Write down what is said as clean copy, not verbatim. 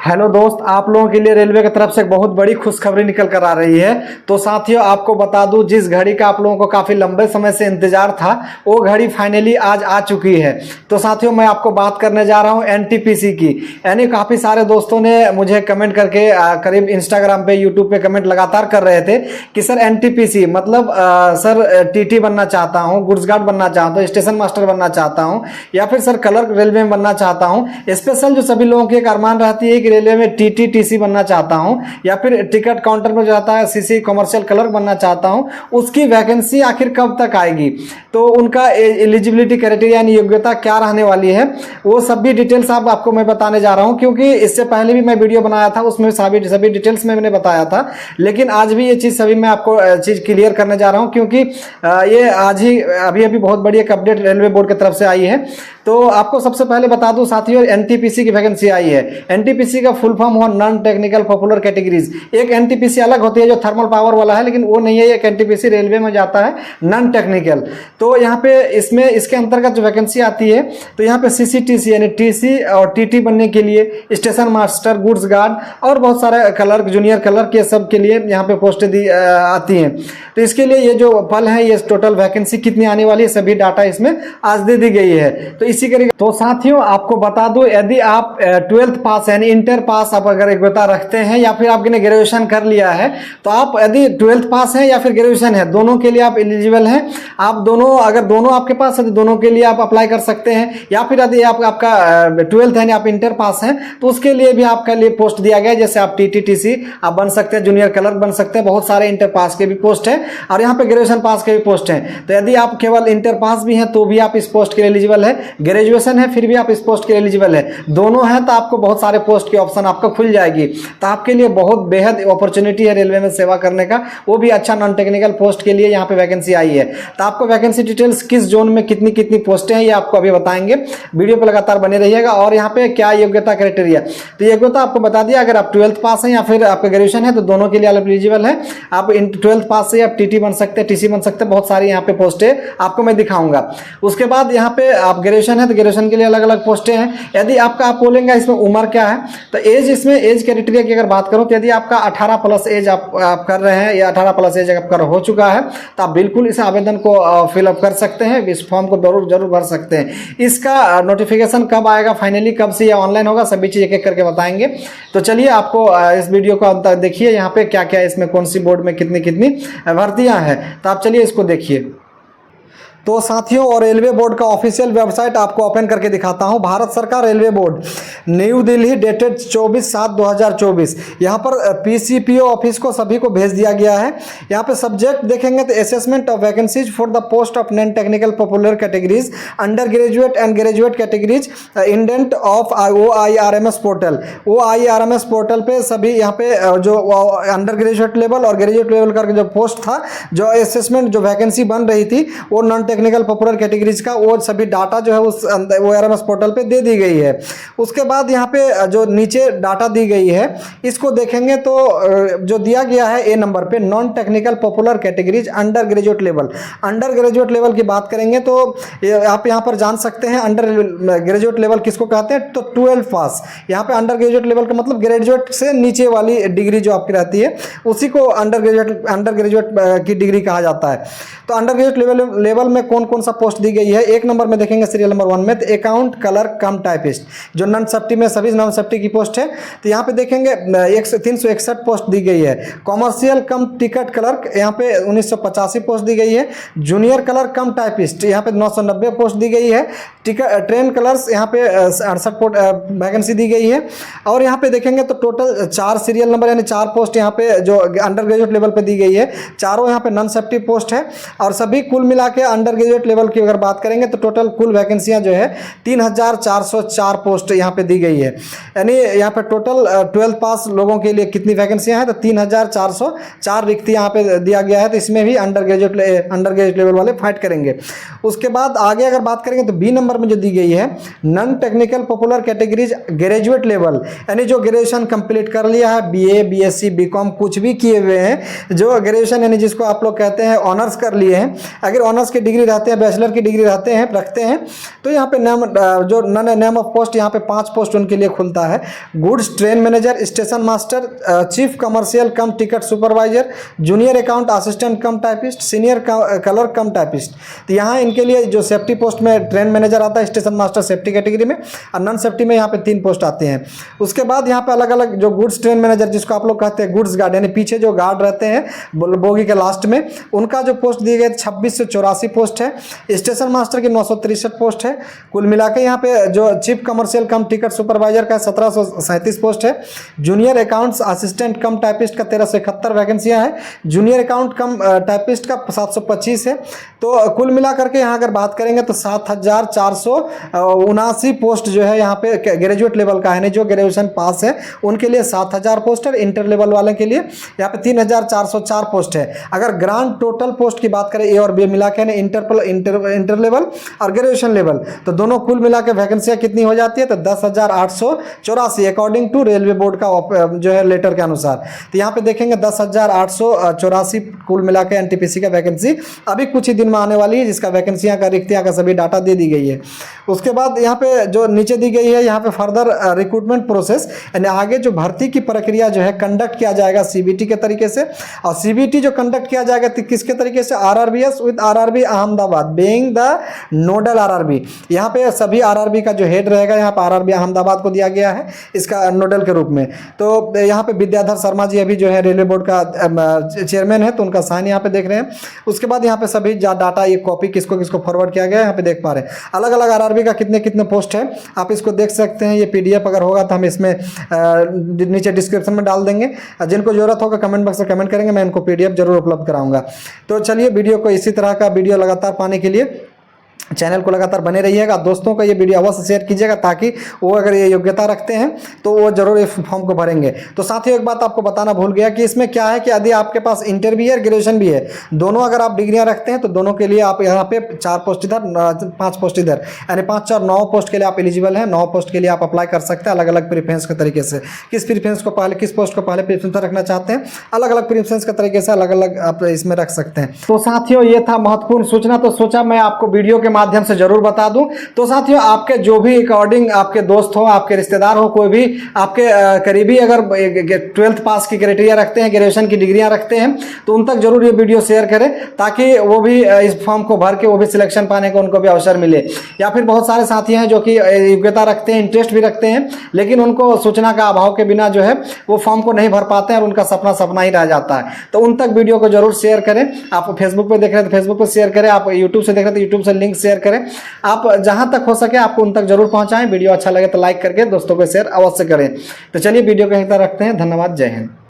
Hello दोस्त, आप लोगों के लिए रेलवे की तरफ से बहुत बड़ी खुशखबरी निकल कर आ रही है। तो साथियों, आपको बता दूं, जिस घड़ी का आप लोगों को काफ़ी लंबे समय से इंतजार था वो घड़ी फाइनली आज आ चुकी है। तो साथियों, मैं आपको बात करने जा रहा हूं एनटीपीसी की। यानी काफ़ी सारे दोस्तों ने मुझे कमेंट करके करीब इंस्टाग्राम पे, यूट्यूब पे कमेंट लगातार कर रहे थे कि सर एनटीपीसी मतलब सर टीटी बनना चाहता हूँ, गुड्स गार्ड बनना चाहता हूँ, स्टेशन मास्टर बनना चाहता हूँ, या फिर सर क्लर्क रेलवे में बनना चाहता हूँ। स्पेशल जो सभी लोगों की एक अरमान रहती है कि रेलवे में टीटी टीसी बनना चाहता हूं, या फिर टिकट काउंटर में जो रहता है सीसी कमर्शियल क्लर्क बनना चाहता हूं, उसकी वैकेंसी आखिर कब तक आएगी, तो उनका एलिजिबिलिटी क्राइटेरिया यानी योग्यता क्या रहने वाली है, वो सभी डिटेल्स आपको मैं बताने जा रहा हूं। क्योंकि इससे पहले भी मैं वीडियो बनाया था, उसमें सभी डिटेल्स में मैंने बताया था, लेकिन आज भी ये चीज़ सभी मैं आपको चीज़ क्लियर करने जा रहा हूं। क्योंकि ये आज ही अभी बहुत बड़ी एक अपडेट रेलवे बोर्ड की तरफ से आई है। तो आपको सबसे पहले बता दूं साथियों, एनटीपीसी की वैकेंसी आई है। एनटीपीसी का फुल फॉर्म हुआ नॉन टेक्निकल पॉपुलर कैटेगरीज। एक एनटीपीसी अलग होती है जो थर्मल पावर वाला है, लेकिन वो नहीं है, एक एनटीपीसी रेलवे में जाता है नॉन टेक्निकल। तो यहाँ पे इसमें इसके अंतर्गत जो वैकेंसी आती है, तो यहाँ पे सीसीटीसी यानी टीसी और टीटी बनने के लिए, स्टेशन मास्टर, गुड्स गार्ड और बहुत सारे क्लर्क, जूनियर क्लर्क, ये सब के लिए यहाँ पे पोस्ट आती हैं। तो इसके लिए ये जो पल है, ये टोटल वैकेंसी कितनी आने वाली है, सभी डाटा इसमें आज दे दी गई है। तो इसी करेगा। तो साथियों, आपको बता दूं, यदि आप 12th पास यानी इंटर पास आप अगर योग्यता रखते हैं, या फिर आपने ग्रेजुएशन कर लिया है, तो आप यदि 12th पास है या फिर ग्रेजुएशन है, दोनों के लिए आप एलिजिबल हैं। आप दोनों, अगर दोनों आपके पास है तो दोनों के लिए आप अप्लाई कर सकते हैं। या फिर यदि आपका 12th है, आप इंटर पास हैं, तो उसके लिए भी आपके लिए पोस्ट दिया गया है। जैसे आप टीटी टीसी आप बन सकते हैं, जूनियर क्लर्क बन सकते हैं, बहुत सारे इंटर पास के भी पोस्ट है और यहाँ पे ग्रेजुएशन पास के भी पोस्ट है। तो यदि आप केवल इंटर पास भी हैं तो भी आप इस पोस्ट के लिए एलिजिबल है, ग्रेजुएशन है फिर भी आप इस पोस्ट के लिए एलिजिबल है, दोनों हैं तो आपको बहुत सारे पोस्ट की ऑप्शन आपको खुल जाएगी। तो आपके लिए बहुत बेहद अपॉर्चुनिटी है रेलवे में सेवा करने का, वो भी अच्छा नॉन टेक्निकल पोस्ट के लिए यहाँ पे वैकेंसी आई है। तो आपको वैकेंसी डिटेल्स किस जोन में कितनी कितनी पोस्टें हैं ये आपको अभी बताएंगे, वीडियो पे लगातार बने रहिएगा। और यहाँ पे क्या योग्यता क्राइटेरिया, तो योग्यता आपको बता दिया, अगर आप 12th पास हैं या फिर आपका ग्रेजुएशन है तो दोनों के लिए आप एलिजिबल है। आप 12th पास से आप टीटी बन सकते हैं, टीसी बन सकते हैं, बहुत सारी यहाँ पे पोस्टें आपको मैं दिखाऊंगा। उसके बाद यहाँ पे आप ग्रेजुएशन है तो ग्रेजुएशन के लिए अलग अलग पोस्टें हैं। यदि आपका, आप बोलेंगे इसमें उम्र क्या है, तो एज, इसमें एज क्राइटेरिया की अगर बात करूं तो यदि आपका 18 प्लस एज आप कर रहे हैं, या 18 प्लस एज आपका हो चुका है, तो आप बिल्कुल इस आवेदन को फिलअप कर सकते हैं, इस फॉर्म को जरूर भर सकते हैं। इसका नोटिफिकेशन कब आएगा, फाइनली कब से या ऑनलाइन होगा, सभी चीज़ एक एक करके बताएंगे। तो चलिए, आपको इस वीडियो को अंत तक देखिए, यहाँ पे क्या क्या इसमें कौन सी बोर्ड में कितनी कितनी भर्तियाँ हैं, तो आप चलिए इसको देखिए। तो साथियों, और रेलवे बोर्ड का ऑफिशियल वेबसाइट आपको ओपन करके दिखाता हूं। भारत सरकार railway board, new Delhi, dated 24/7/2024। यहाँ पर पीसीपीओ ऑफिस को सभी को भेज दिया गया है। यहाँ पे सब्जेक्ट देखेंगे तो assessment of vacancies for the post of non technical popular categories, under graduate and graduate categories, indent of OIRMS portal. OIRMS portal पे सभी यहाँ पे जो अंडर ग्रेजुएट लेवल और ग्रेजुएट लेवल का जो पोस्ट था, जो असेसमेंट जो वैकेंसी बन रही थी, वो नॉन टेक्निकल पॉपुलर कैटेगरीज का, वो सभी डाटा जो है उस OIRMS पोर्टल पे दे दी गई है। उसके बाद यहाँ पे जो नीचे डाटा दी गई है, इसको देखेंगे तो जो दिया गया है ए नंबर पे, non technical popular categories under graduate level. Under graduate level की बात करेंगे तो आप यहाँ पर जान सकते हैं अंडर ग्रेजुएट लेवल किसको कहते हैं, तो 12th पास। यहाँ पे अंडर ग्रेजुएट लेवल का मतलब ग्रेजुएट से नीचे वाली डिग्री जो आपकी रहती है, उसी को अंडर ग्रेजुएट की डिग्री कहा जाता है। तो अंडर ग्रेजुएट लेवल में कौन कौन सा पोस्ट दी गई है, एक नंबर में देखेंगे सीरियल नंबर 1 में, तो अकाउंट क्लर्क कम टाइपिस्ट, जो नॉन सब्टी में सभी नॉन सब्टी की पोस्ट है। तो यहाँ पे देखेंगे 361 पोस्ट दी गई है। कॉमर्शियल कम टिकट क्लर्क, यहाँ पे 1985 पोस्ट दी गई है। जूनियर क्लर्क कम टाइपिस्ट, यहाँ पे 990 पोस्ट दी गई है। ट्रेन क्लर्क्स यहाँ पे 68 वैकेंसी दी गई है। और यहाँ पे देखेंगे तो टोटल 4 सीरियल नंबर यानी 4 पोस्ट यहाँ पे जो अंडर ग्रेजुएट लेवल पे दी गई है, चारों यहाँ पे नॉन सब्टी पोस्ट है। और सभी कुल मिला के अंडर ग्रेजुएट लेवल की अगर बात करेंगे तो टोटल कुल वैकेंसियां जो है 3404 पोस्ट यहाँ पे दी गई है। यानी यहाँ पे टोटल 12th पास लोगों के लिए कितनी वैकेंसियां हैं, तो 3404 रिक्ति यहाँ पे दिया गया है। तो इसमें भी अंडर ग्रेजुएट लेवल वाले फाइट करेंगे। उसके बाद आगे अगर बात करेंगे तो बी नंबर में जो दी गई है, non technical popular categories graduate level, यानी जो ग्रेजुएशन कंप्लीट कर लिया है, BA BSc BCom कुछ भी किए हुए हैं, जो ग्रेजुएशन यानी जिसको आप लोग कहते हैं ऑनर्स कर लिए हैं, अगर ऑनर्स की डिग्री डिग्री रहते हैं, बैचलर की डिग्री रखते हैं। तो यहाँ पे नेम ऑफ पोस्ट यहाँ पे 5 पोस्ट उनके लिए खुलता है। Goods train manager, station master, chief commercial कम ticket supervisor, junior account assistant कम टाइपिस्ट, सीनियर कलर कम टाइपिस्ट। तो यहाँ इनके लिए जो सेफ्टी पोस्ट में ट्रेन मैनेजर आता है, स्टेशन मास्टर सेफ्टी कैटेगरी में, और नॉन सेफ्टी में यहाँ पे 3 पोस्ट आते हैं। उसके बाद यहाँ पे अलग अलग जो गुड्स ट्रेन मैनेजर, जिसको आप लोग कहते हैं गुड्स गार्ड, यानी पीछे जो गार्ड रहते हैं बोगी के लास्ट में, उनका जो पोस्ट दिए गए 26 से 84 पोस्ट है। स्टेशन मास्टर की 963 पोस्ट है। कुल मिला के यहाँ पे जो चीफ कमर्शियल कम टिकट सुपरवाइजर का 1737 पोस्ट है। जूनियर अकाउंट्स असिस्टेंट कम टाइपिस्ट का 1371 वैकेंसियाँ हैं। जूनियर अकाउंट कम टाइपिस्ट का 725 है। तो कुल मिला करके यहाँ अगर बात करेंगे तो 7479 पोस्ट जो है यहाँ पे ग्रेजुएट लेवल का है, नहीं जो ग्रेजुएशन पास है उनके लिए 7000 पोस्ट है। इंटर लेवल वाले के लिए यहाँ पे 3404 पोस्ट है। अगर ग्रांड टोटल पोस्ट की बात करें ए और बी मिला के, इंटर लेवल और ग्रेजुएशन लेवल, तो दोनों कुल मिला के वैकेंसियाँ कितनी हो जाती है, तो 10,884 अकॉर्डिंग टू रेलवे बोर्ड का जो है लेटर के अनुसार। तो यहाँ पे देखेंगे 10,884 कुल मिला के एनटीपीसी का वैकेंसी अभी कुछ ही दिन में आने वाली है, जिसका वैकेंसियाँ का रिक्तियाँ का सभी डाटा दे दी गई है। उसके बाद यहाँ पे जो नीचे दी गई है, यहाँ पे फर्दर रिक्रूटमेंट प्रोसेस, यानी आगे जो भर्ती की प्रक्रिया जो है कंडक्ट किया जाएगा सीबीटी के तरीके से। और सीबीटी जो कंडक्ट किया जाएगा किसके तरीके से, RRBs with RRB Ahmedabad being the nodal RRB. यहाँ पे सभी आरआरबी का जो हेड रहेगा, यहाँ पे आरआरबी अहमदाबाद को दिया गया है इसका नोडल के रूप में। तो यहाँ पे विद्याधर शर्मा जी अभी जो है रेलवे बोर्ड का चेयरमैन है, तो उनका साइन यहाँ पे देख रहे हैं। उसके बाद यहाँ पे सभी डाटा ये कॉपी किसको किसको फॉरवर्ड किया गया है यहाँ पे देख पा रहे हैं। अलग अलग आरआरबी का कितने कितने पोस्ट है आप इसको देख सकते हैं। ये पीडीएफ अगर होगा तो हम इसमें नीचे डिस्क्रिप्शन में डाल देंगे। जिनको जरूरत होगा कमेंट बॉक्स में कमेंट करेंगे, मैं इनको पीडीएफ जरूर उपलब्ध कराऊंगा। तो चलिए वीडियो को इसी तरह का वीडियो लगातार पाने के लिए चैनल को लगातार बने रहिएगा। दोस्तों को ये वीडियो अवश्य शेयर कीजिएगा, ताकि वो अगर ये योग्यता रखते हैं तो वो जरूर इस फॉर्म को भरेंगे। तो साथियों एक बात आपको बताना भूल गया कि इसमें क्या है कि यदि आपके पास इंटर भी है ग्रेजुएशन भी है, दोनों अगर आप डिग्रियां रखते हैं तो दोनों के लिए आप यहाँ पे 4 पोस्ट इधर 5 पोस्ट इधर, यानी 5 और 9 पोस्ट के लिए आप एलिजिबल हैं। 9 पोस्ट के लिए आप अप्लाई कर सकते हैं अलग अलग प्रीफ्रेंस के तरीके से। किस प्रीफ्रेंस को पहले, किस पोस्ट को पहले प्रीफ्रेंस रखना चाहते हैं, अलग अलग प्रीफ्रेंस के तरीके से अलग अलग आप इसमें रख सकते हैं। तो साथियों ये था महत्वपूर्ण सूचना, तो सोचा मैं आपको वीडियो के माध्यम से जरूर बता दूं। तो साथियों आपके जो भी अकॉर्डिंग आपके दोस्त हो, आपके रिश्तेदार हो, कोई भी आपके करीबी अगर 12th पास की क्राइटेरिया रखते हैं, ग्रेजुएशन की डिग्रियां रखते हैं, तो उन तक जरूर ये वीडियो शेयर करें, ताकि वो भी इस फॉर्म को भर के वो भी सिलेक्शन पाने का उनको भी अवसर मिले। या फिर बहुत सारे साथी हैं जो कि योग्यता रखते हैं, इंटरेस्ट भी रखते हैं, लेकिन उनको सूचना का अभाव के बिना जो है वो फॉर्म को नहीं भर पाते हैं और उनका सपना सपना ही रह जाता है। तो उन तक वीडियो को जरूर शेयर करें। आप फेसबुक पे देख रहे हैं तो फेसबुक पे शेयर करें, आप यूट्यूब से देख रहे हैं तो यूट्यूब से लिंक शेयर करें। आप जहां तक हो सके आपको उन तक जरूर पहुंचाएं। वीडियो अच्छा लगे तो लाइक करके दोस्तों को शेयर अवश्य करें। तो चलिए वीडियो को यहीं तक रखते हैं। धन्यवाद, जय हिंद।